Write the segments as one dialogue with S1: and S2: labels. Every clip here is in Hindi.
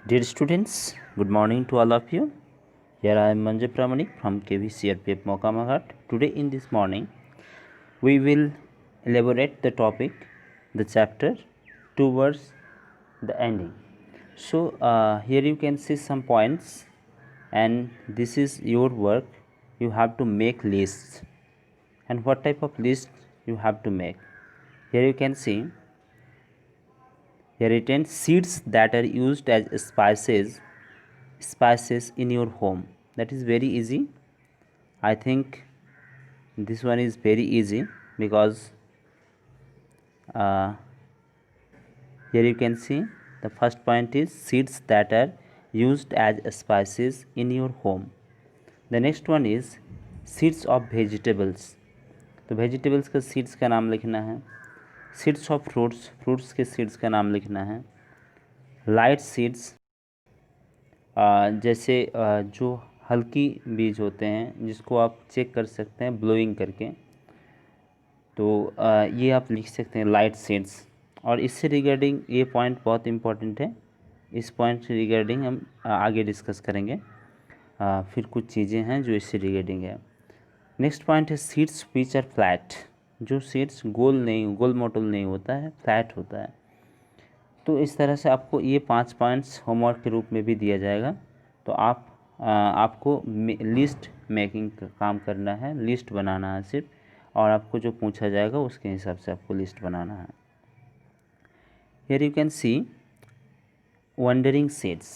S1: Dear students, good morning to all of you. Here I am Manjay Pramanik from KVCRPF Mokamaghat. Today in this morning, we will elaborate the topic, the chapter towards the ending. So here you can see some points, and this is your work. You have to make lists, and what type of list you have to make. Here you can see here written seeds that are used as spices in your home. That is very easy. I think this one is very easy because uh, here you can see the first point is seeds that are used as spices in your home. The next one is seeds of vegetables. तो वेजिटेबल्स का सीड्स का नाम लिखना है. सीड्स ऑफ फ्रूट्स के सीड्स का नाम लिखना है. लाइट सीड्स जैसे जो हल्की बीज होते हैं जिसको आप चेक कर सकते हैं ब्लोइंग करके, तो ये आप लिख सकते हैं लाइट सीड्स. और इससे रिगार्डिंग ये पॉइंट बहुत इम्पोर्टेंट है. इस पॉइंट से रिगार्डिंग हम आगे डिस्कस करेंगे. फिर कुछ चीज़ें हैं जो इससे रिगार्डिंग है. नेक्स्ट पॉइंट है सीड्स विच आर फ्लैट. जो सीड्स गोल मोटल नहीं होता है, फ्लैट होता है. तो इस तरह से आपको ये 5 पॉइंट्स होमवर्क के रूप में भी दिया जाएगा. तो आपको लिस्ट मेकिंग का काम करना है, लिस्ट बनाना है सिर्फ, और आपको जो पूछा जाएगा उसके हिसाब से आपको लिस्ट बनाना है. Here you can see wondering seeds.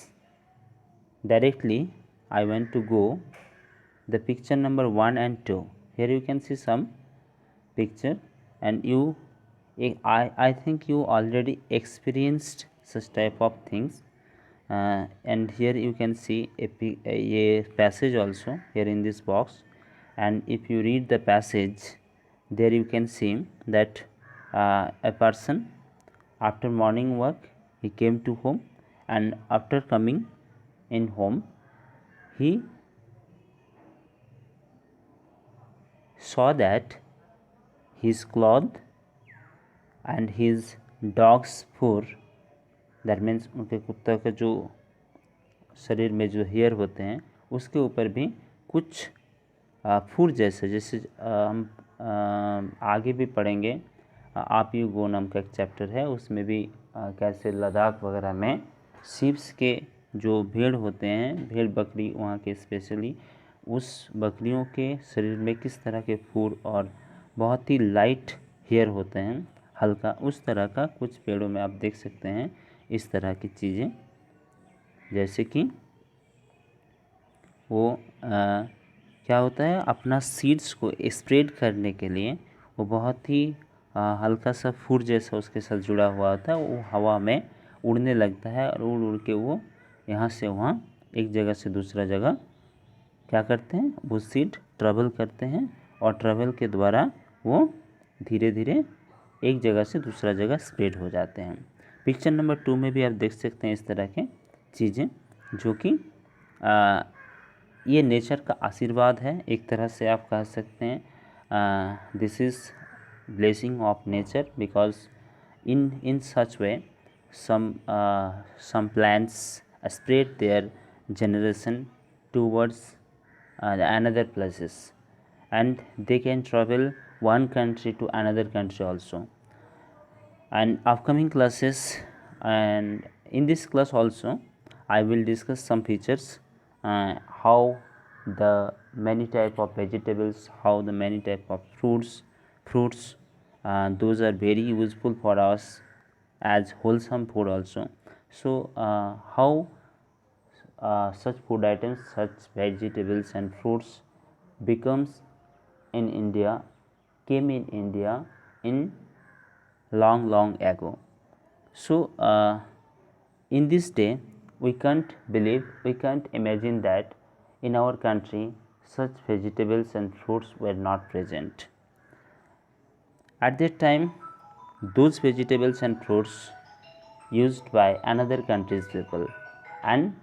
S1: Directly I want to go the picture number 1 and 2. Here you can see some picture and I think you already experienced such type of things, and here you can see a passage also here in this box. And if you read the passage, there you can see that a person after morning work he came to home, and after coming in home he saw that his cloth and his dog's fur, that means उनके कुत्ता का जो शरीर में जो हेयर होते हैं उसके ऊपर भी कुछ फूर जैसे हम आगे भी पढ़ेंगे. आप यू गो नाम का एक चैप्टर है, उसमें भी कैसे लद्दाख वगैरह में सीप्स के जो भेड़ होते हैं, भेड़ बकरी वहाँ के स्पेशली, उस बकरियों के शरीर में किस तरह के फूर और बहुत ही लाइट हेयर होते हैं, हल्का, उस तरह का कुछ पेड़ों में आप देख सकते हैं इस तरह की चीज़ें. जैसे कि वो क्या होता है, अपना सीड्स को स्प्रेड करने के लिए वो बहुत ही हल्का सा फूर जैसा उसके साथ जुड़ा हुआ होता है. वो हवा में उड़ने लगता है और उड़ उड़ के वो यहाँ से वहाँ एक जगह से दूसरा जगह क्या करते हैं, वो सीड ट्रैवल करते हैं, और ट्रैवल के द्वारा वो धीरे धीरे एक जगह से दूसरा जगह स्प्रेड हो जाते हैं. पिक्चर नंबर 2 में भी आप देख सकते हैं इस तरह के चीज़ें, जो कि ये नेचर का आशीर्वाद है एक तरह से आप कह सकते हैं. This is blessing of nature because in such way some plants spread their generation towards another places, and they can travel one country to another country also. And upcoming classes, and in this class also I will discuss some features, how the many type of vegetables, how the many type of fruits, those are very useful for us as wholesome food also. So how such food items, such vegetables and fruits becomes in India, came in India in long ago. So in this day we can't imagine that in our country such vegetables and fruits were not present. At that time those vegetables and fruits used by another country's people, and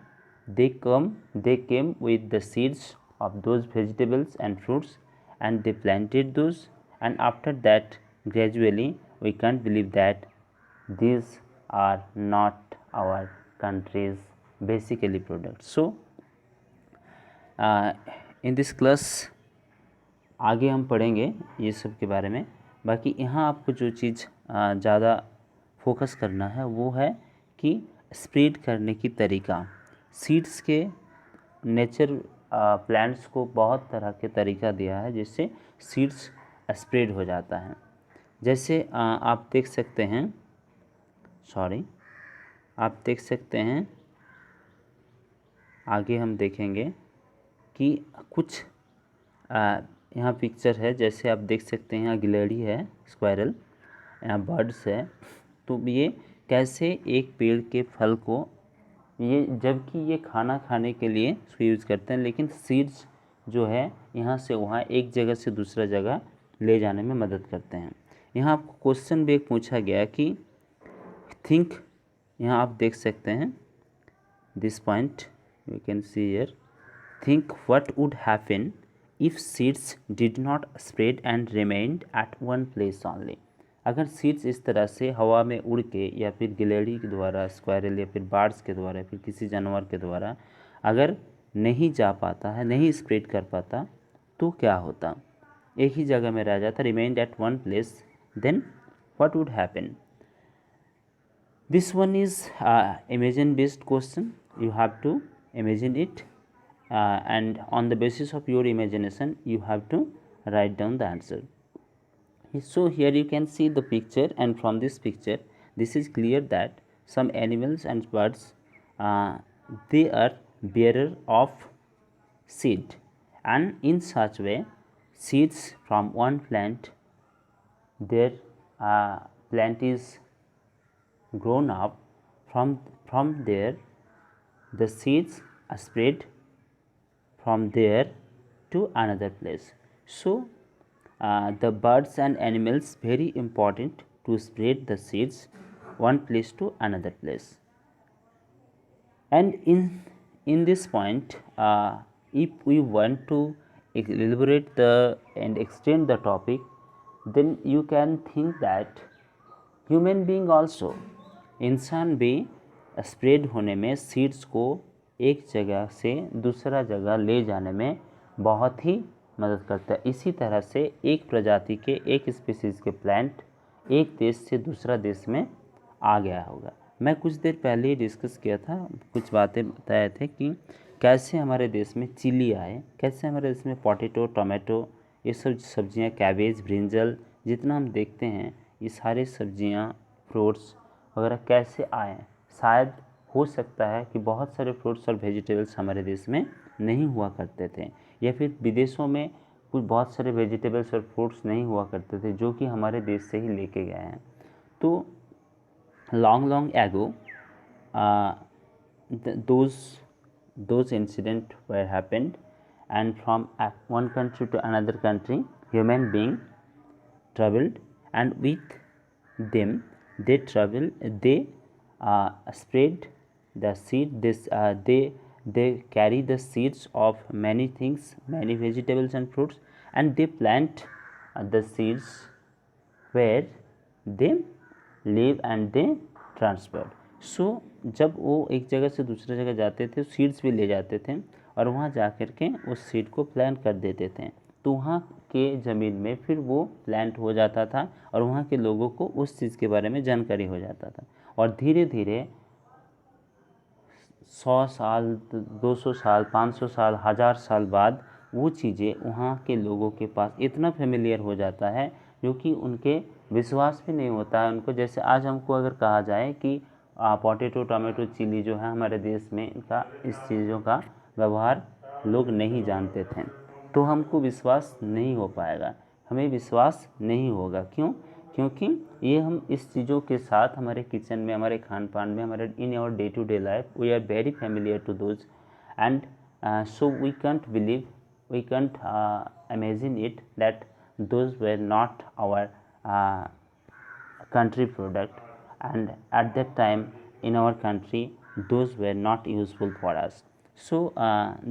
S1: they came with the seeds of those vegetables and fruits, and they planted those, and after that gradually we can't believe that these are not our country's basically product. So in this class आगे हम पढ़ेंगे ये सब के बारे में. बाकी यहाँ आपको जो चीज़ ज़्यादा फोकस करना है वो है कि स्प्रेड करने की तरीका. सीड्स के नेचर प्लांट्स को बहुत तरह के तरीका दिया है जिससे सीड्स स्प्रेड हो जाता है. जैसे आप देख सकते हैं, आगे हम देखेंगे कि कुछ यहाँ पिक्चर है. जैसे आप देख सकते हैं यहाँ गिलहरी है, स्क्वायरल, यहाँ बर्ड्स है. तो ये कैसे एक पेड़ के फल को, ये जबकि ये खाना खाने के लिए इसको यूज़ करते हैं, लेकिन सीड्स जो है यहाँ से वहाँ एक जगह से दूसरा जगह ले जाने में मदद करते हैं. यहाँ आपको क्वेश्चन भी एक पूछा गया कि थिंक, यहाँ आप देख सकते हैं this point you can see here, think what would happen if seeds did not spread and remained at one place only. अगर सीड्स इस तरह से हवा में उड़ के या फिर गिलहरी के द्वारा, स्क्वायरल या फिर बर्ड्स के द्वारा या फिर किसी जानवर के द्वारा अगर नहीं जा पाता है, नहीं स्प्रेड कर पाता, तो क्या होता? एक ही जगह में रह जाता, remained at one place, then what would happen? This one is imagine based question. You have to imagine it and on the basis of your imagination you have to write down the answer. So here you can see the picture, and from this picture this is clear that some animals and birds they are bearer of seed, and in such way seeds from one plant, their plant is grown up, from there the seeds are spread from there to another place. So the birds and animals very important to spread the seeds one place to another place. And in this point if we want to elaborate and extend the topic, then you can think that human being also, इंसान भी स्प्रेड होने में, सीड्स को एक जगह से दूसरा जगह ले जाने में बहुत ही मदद करता है. इसी तरह से एक प्रजाति के, एक स्पीसीज़ के प्लांट एक देश से दूसरा देश में आ गया होगा. मैं कुछ देर पहले ही डिस्कस किया था, कुछ बातें बताए थे कि कैसे हमारे देश में चिली आए, कैसे हमारे देश में पोटैटो, टोमेटो, ये सब सब्जियां, कैबेज, ब्रिंजल, जितना हम देखते हैं ये सारे सब्जियां, फ्रूट्स वगैरह कैसे आए. शायद हो सकता है कि बहुत सारे फ्रूट्स और वेजिटेबल्स हमारे देश में नहीं हुआ करते थे, या फिर विदेशों में कुछ बहुत सारे वेजिटेबल्स और फ्रूट्स नहीं हुआ करते थे जो कि हमारे देश से ही लेके गए हैं. तो long ago those incident were happened, and from one country to another country human being traveled, and with them they spread the seed. They carry the seeds of many things, many vegetables and fruits, and they plant the seeds where they live and they transfer. So जब वो एक जगह से दूसरी जगह जाते थे, सीड्स भी ले जाते थे और वहाँ जा कर के उस सीड को प्लांट कर देते थे. तो वहाँ के ज़मीन में फिर वो प्लांट हो जाता था और वहाँ के लोगों को उस चीज़ के बारे में जानकारी हो जाता था. और धीरे धीरे 100 साल, 200 साल, 500 साल, 1000 साल बाद वो चीज़ें वहाँ के लोगों के पास इतना फेमिलियर हो जाता है जो कि उनके विश्वास भी नहीं होता है उनको. जैसे आज हमको अगर कहा जाए कि पोटैटो, टोमेटो, चिली जो है हमारे देश में, इनका इस चीज़ों का व्यवहार लोग नहीं जानते थे, तो हमको विश्वास नहीं हो पाएगा, हमें विश्वास नहीं होगा. क्यों? क्योंकि ये हम इस चीज़ों के साथ हमारे किचन में, हमारे खान पान में, हमारे in our day to day life we are very familiar to those, and so we can't believe, we can't imagine it that those were not our country product, and at that time in our country those were not useful for us. So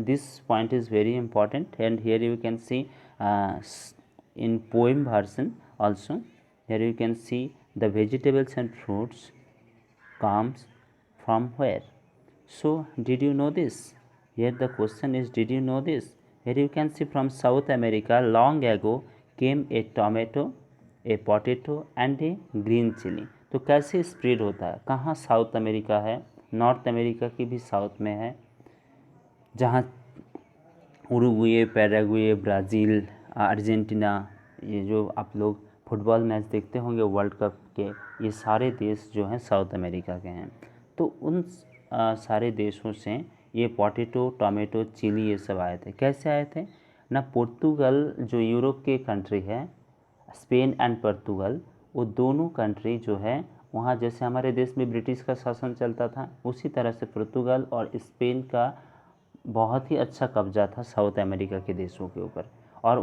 S1: this point is very important, and here you can see in poem version also, here you can see the vegetables and fruits comes from where. So did you know this? Here the question is, did you know this? Here you can see from South America long ago came a tomato, a potato and a green chili. तो कैसे स्प्रेड होता है? कहाँ साउथ अमेरिका है, नॉर्थ अमेरिका की भी साउथ में है, जहाँ उरुग्वे, पैराग्वे, ब्राज़ील, अर्जेंटीना, ये जो आप लोग फुटबॉल मैच देखते होंगे वर्ल्ड कप के, ये सारे देश जो हैं साउथ अमेरिका के हैं। तो उन सारे देशों से ये पोटैटो, टोमेटो, चिली ये सब आए थे। कैसे आए थे ना? पुर्तगाल जो यूरोप के कंट्री है, स्पेन एंड पुर्तगाल, वो दोनों कंट्री जो है वहाँ जैसे हमारे देश में ब्रिटिश का शासन चलता था, उसी तरह से पुर्तगाल और स्पेन का बहुत ही अच्छा कब्जा था साउथ अमेरिका के देशों के ऊपर। और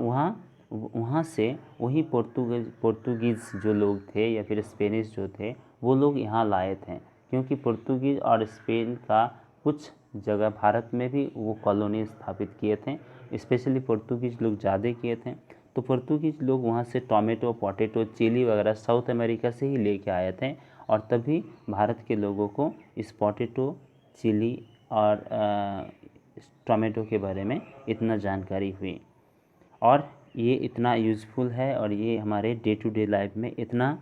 S1: वहाँ से वही पोर्तुगीज़ जो लोग थे या फिर स्पेनिश जो थे वो लोग यहाँ लाए थे, क्योंकि पुर्तगीज़ और स्पेन का कुछ जगह भारत में भी वो कॉलोनी स्थापित किए थे, स्पेशली पुर्तगीज़ लोग ज़्यादा किए थे। तो पुर्तगीज़ लोग वहाँ से टोमेटो, पोटैटो, चिली वगैरह साउथ अमेरिका से ही लेके आए थे, और तभी भारत के लोगों को इस पोटैटो, चिली और टोमेटो के बारे में इतना जानकारी हुई, और ये इतना यूज़फुल है और ये हमारे डे टू डे लाइफ में इतना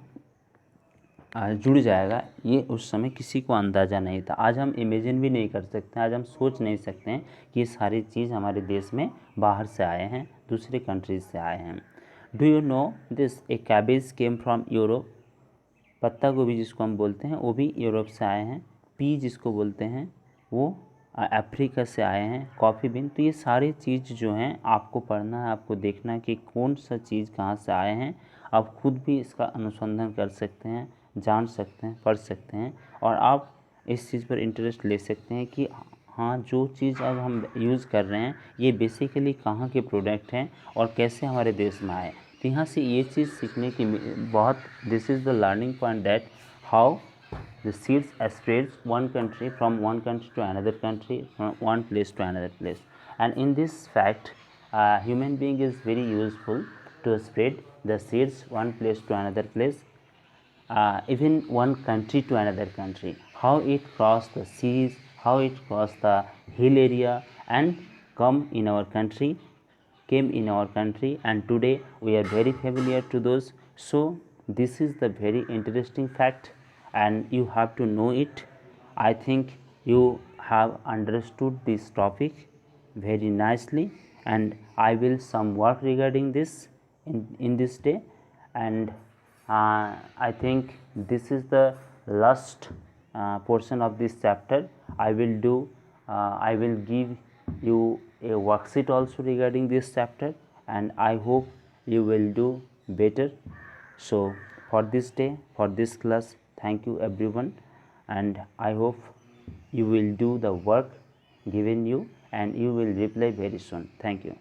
S1: जुड़ जाएगा, ये उस समय किसी को अंदाज़ा नहीं था। आज हम इमेजिन भी नहीं कर सकते हैं, आज हम सोच नहीं सकते हैं कि ये सारी चीज़ हमारे देश में बाहर से आए हैं, दूसरे कंट्रीज से आए हैं। Do you know this? A cabbage came from Europe. पत्ता गोभी जिसको हम बोलते हैं वो भी यूरोप से आए हैं। पी जिसको बोलते हैं वो अफ्रीका से आए हैं। Coffee been. तो ये सारी चीज़ जो हैं आपको पढ़ना है, आपको देखना है कि कौन सा चीज़ कहाँ से आए हैं। आप खुद भी इसका अनुसंधान कर सकते हैं, जान सकते हैं, पढ़ सकते हैं, और आप इस चीज़ पर इंटरेस्ट ले सकते हैं कि हाँ, जो चीज़ आज हम यूज़ कर रहे हैं ये बेसिकली कहाँ के प्रोडक्ट हैं और कैसे हमारे देश में आए। तो यहाँ से ये चीज़ सीखने की बहुत, this is the learning point that how the seeds spreads one country from one country to another country, from one place to another place. And in this fact, human being is very useful to spread the seeds one place to another place, even one country to another country. How it crossed the seas, how it crossed the hill area and came in our country, and today we are very familiar to those. So this is the very interesting fact, and you have to know it. I think you have understood this topic very nicely, and I will some work regarding this in this day, and I think this is the last portion of this chapter. I will give you a worksheet also regarding this chapter, and I hope you will do better. So for this day, for this class, thank you everyone, and I hope you will do the work given you and you will reply very soon. Thank you.